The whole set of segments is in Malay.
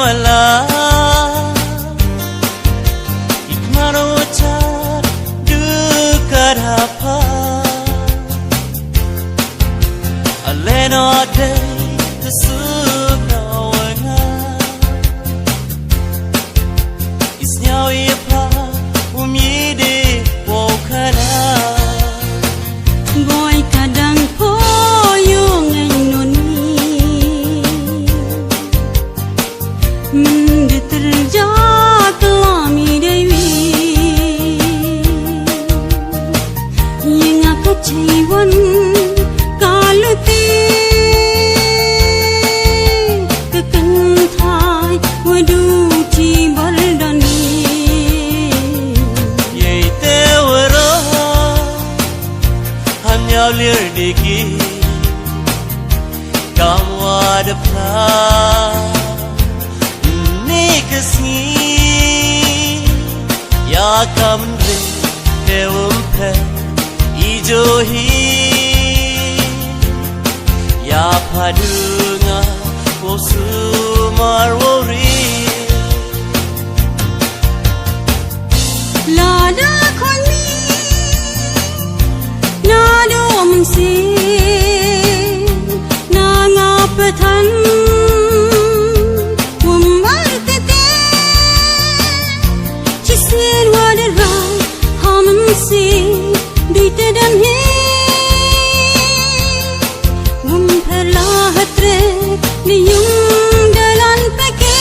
Kimala Ikmarocha Dukarapa Alena day the Subnawanga Isnyawipa Umide Wokana Boy kadang po yung noni Mendeterjat lami dewi Yang aku ciwan kaluti Kekentai wadu cibaldani Yeite waro Hamyalir diki Kamwadapla Nikasi Ya kamre Dewumpe Ijohi Ya padunga Wosumar wori Lada koni Nado mengsi Nangapatan Wummartete Chisir wadara Hamamsi Duitadam he Wumperlahatre Liyung dalan pake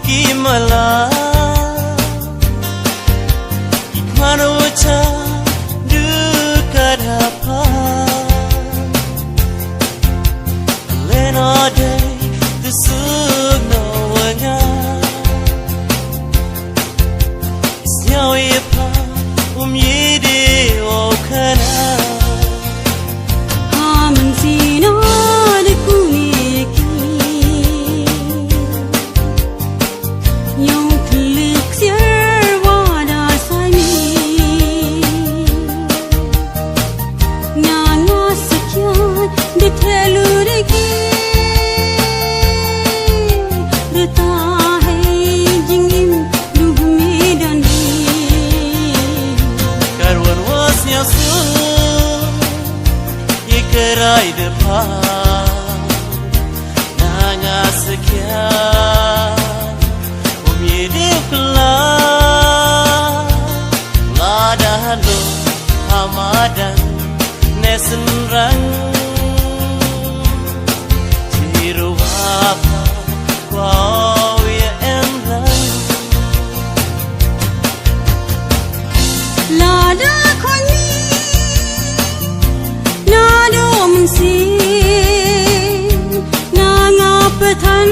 Kimala Ikmarocha Dukarapa Lena day the Subnawanga Isnyawipa Umyide Wokana Hamansina Ikerai depan Nanya sekian Umyidip kelah Ladahan lo Hamadan Nesen rang Ciru apa Wow ya emrang Lada koni Nado mengsi Nangapatan